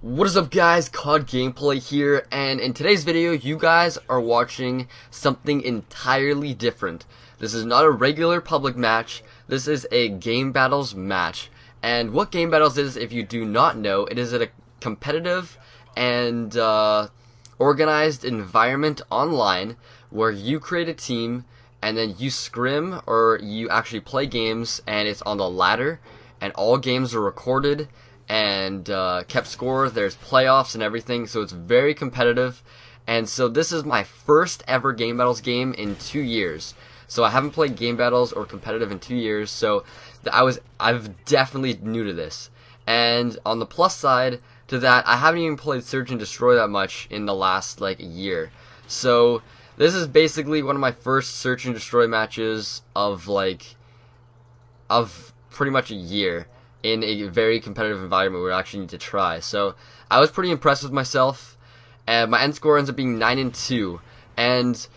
What is up, guys? COD Gameplay here, and in today's video you guys are watching something entirely different. This is not a regular public match, this is a Game Battles match. And what Game Battles is, if you do not know, it is a competitive and organized environment online where you create a team and then you scrim or you actually play games, and it's on the ladder, and all games are recorded and kept score. There's playoffs and everything, so it's very competitive. And so this is my first ever Game Battles game in 2 years. So I haven't played Game Battles or competitive in 2 years, so I'm definitely new to this. And on the plus side to that, I haven't even played Search and Destroy that much in the last year. So this is basically one of my first Search and Destroy matches of pretty much a year in a very competitive environment where I actually need to try. So I was pretty impressed with myself, and my end score ends up being 9-2. And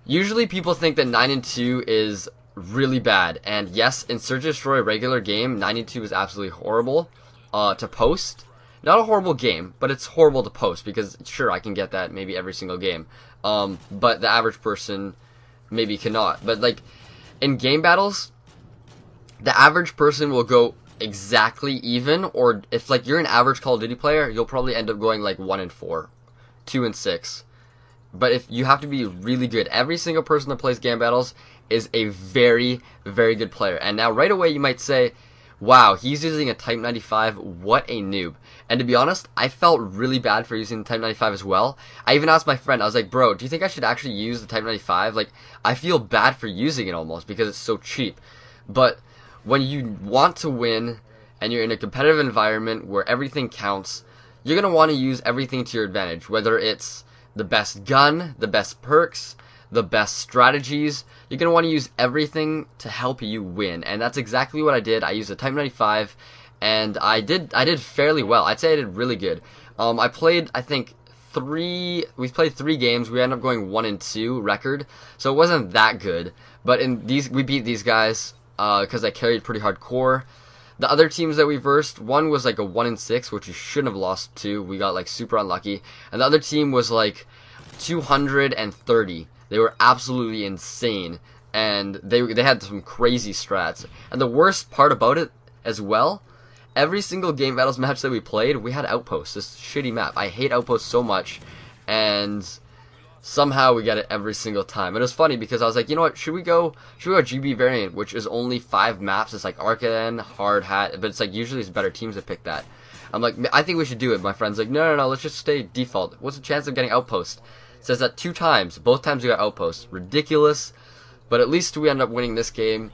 usually people think that 9-2 is really bad. And yes, in Search and Destroy regular game, 9-2 is absolutely horrible to post. Not a horrible game, but it's horrible to post, because sure, I can get that maybe every single game. But the average person maybe cannot. But in Game Battles, the average person will go exactly even, or if you're an average Call of Duty player, you'll probably end up going 1-4, 2-6. But if you have to be really good, every single person that plays Game Battles is a very, very good player. And now right away you might say, wow, he's using a Type 95, what a noob. And to be honest, I felt really bad for using the Type 95 as well. I even asked my friend, I was like, bro, do you think I should actually use the Type 95? I feel bad for using it almost, because it's so cheap. But when you want to win, and you're in a competitive environment where everything counts, you're going to want to use everything to your advantage, whether it's the best gun, the best perks, the best strategies. You're going to want to use everything to help you win, and that's exactly what I did. I used a Type 95, and I did fairly well. I'd say I did really good. I played, I think, we played 3 games. We ended up going 1-2 record, so it wasn't that good. But in these, we beat these guys because I carried pretty hardcore. The other teams that we versed, one was a 1-6, which we shouldn't have lost to. We got super unlucky. And the other team was 230. They were absolutely insane, and they had some crazy strats. And the worst part about it as well, every single Game Battles match that we played, we had outposts. This shitty map. I hate outposts so much, and somehow we get it every single time. And it was funny because I was like, you know what, should we go GB variant, which is only 5 maps. It's Arcaden, Hard Hat, but it's usually it's better teams that pick that. I'm like, I think we should do it. My friend's like, no, let's just stay default. What's the chance of getting outpost? It says that 2 times. Both times we got outpost. Ridiculous. But at least we end up winning this game.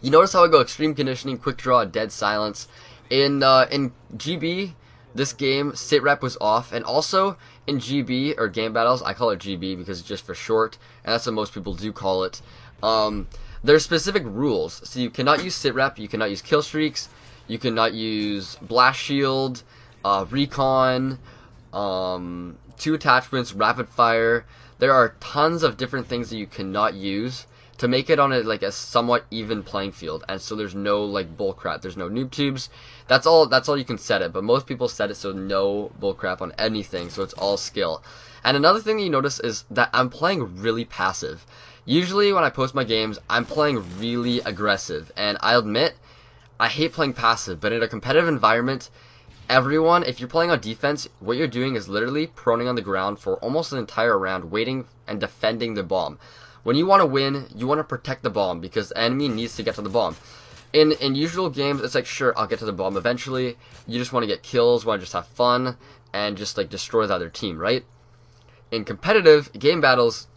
You notice how I go extreme conditioning, quick draw, dead silence. In GB, this game, sit rep was off, and also in GB, or Game Battles, I call it GB because it's just for short, and that's what most people do call it. There's specific rules, so you cannot use sit rep, you cannot use kill streaks, you cannot use blast shield, recon, 2 attachments, rapid fire. There are tons of different things that you cannot use to make it on a somewhat even playing field, and so there's no bullcrap. There's no noob tubes. That's all you can set it, but most people set it so no bullcrap on anything, so it's all skill. And another thing that you notice is that I'm playing really passive. Usually when I post my games, I'm playing really aggressive, and I'll admit, I hate playing passive, but in a competitive environment, everyone, if you're playing on defense, what you're doing is literally proning on the ground for almost an entire round, waiting and defending the bomb. When you want to win, you want to protect the bomb, because the enemy needs to get to the bomb. In usual games, it's sure, I'll get to the bomb eventually. You just want to get kills, want to just have fun, and just destroy the other team, right? In competitive Game Battles,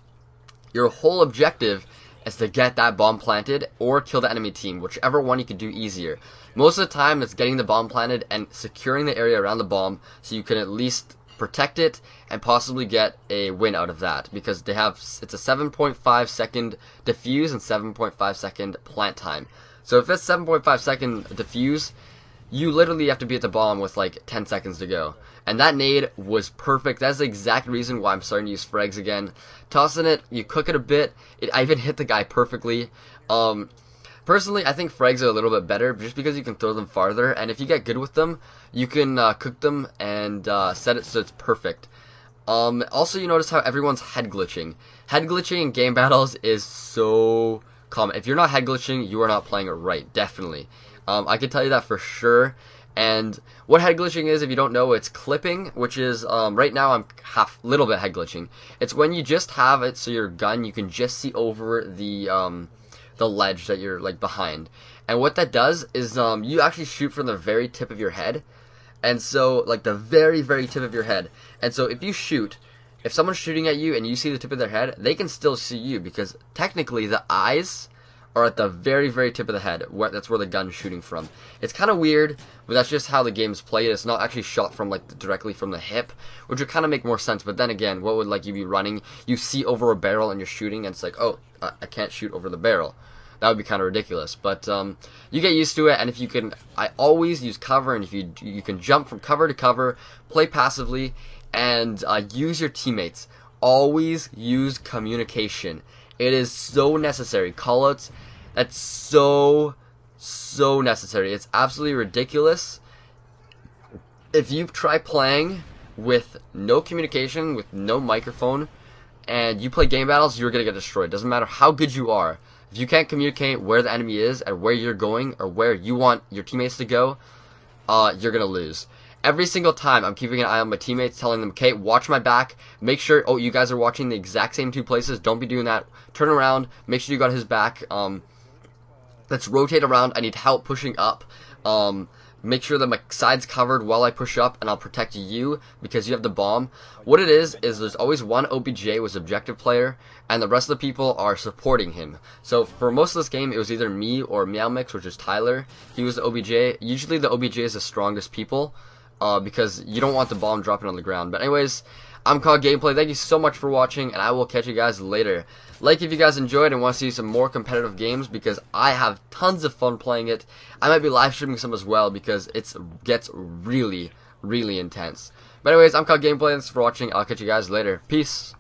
your whole objective is to get that bomb planted or kill the enemy team, whichever one you can do easier. Most of the time, it's getting the bomb planted and securing the area around the bomb so you can at least protect it and possibly get a win out of that, because it's a 7.5 second defuse and 7.5 second plant time. So if it's 7.5 second defuse, you literally have to be at the bomb with 10 seconds to go. And that nade was perfect. That's the exact reason why I'm starting to use frags again. Tossing it, you cook it a bit. I even hit the guy perfectly. Personally, I think frags are a little bit better just because you can throw them farther, and if you get good with them, you can cook them and set it so it's perfect. Also, you notice how everyone's head glitching. Head glitching in game battles is so common. If you're not head glitching, you are not playing it right, definitely. I can tell you that for sure. And what head glitching is, if you don't know, it's clipping, which is, right now I'm little bit head glitching. It's when you just have it so your gun, you can just see over the ledge that you're, like, behind. And what that does is, you actually shoot from the very tip of your head. And so, like, the very, very tip of your head. And so if you shoot, if someone's shooting at you and you see the tip of their head, they can still see you because technically the eyes are at the very, very tip of the head. That's where the gun's shooting from. It's kind of weird, but that's just how the game's played. It's not actually shot from, like, directly from the hip, which would kind of make more sense. But then again, what would, like, you be running? You see over a barrel and you're shooting, and it's like, oh, I can't shoot over the barrel. That would be kind of ridiculous, but you get used to it, and if you can, I always use cover, and if you can jump from cover to cover, play passively, and use your teammates. Always use communication. It is so necessary. Callouts, that's so necessary. It's absolutely ridiculous. If you try playing with no communication, with no microphone, and you play game battles, you're going to get destroyed. Doesn't matter how good you are. If you can't communicate where the enemy is and where you're going or where you want your teammates to go, you're going to lose. Every single time, I'm keeping an eye on my teammates, telling them, okay, watch my back. Make sure, oh, you guys are watching the exact same two places. Don't be doing that. Turn around. Make sure you got his back. Let's rotate around. I need help pushing up. Make sure that my side's covered while I push up, and I'll protect you because you have the bomb. What it is there's always one OBJ was objective player, and the rest of the people are supporting him. So for most of this game, it was either me or Meowmix, which is Tyler. He was the OBJ. Usually the OBJ is the strongest people, because you don't want the bomb dropping on the ground. But anyways, I'm Called Gameplay. Thank you so much for watching, and I will catch you guys later. Like if you guys enjoyed and want to see some more competitive games, because I have tons of fun playing it. I might be live streaming some as well because it gets really, really intense. But anyways, I'm Called Gameplay. Thanks for watching. I'll catch you guys later. Peace.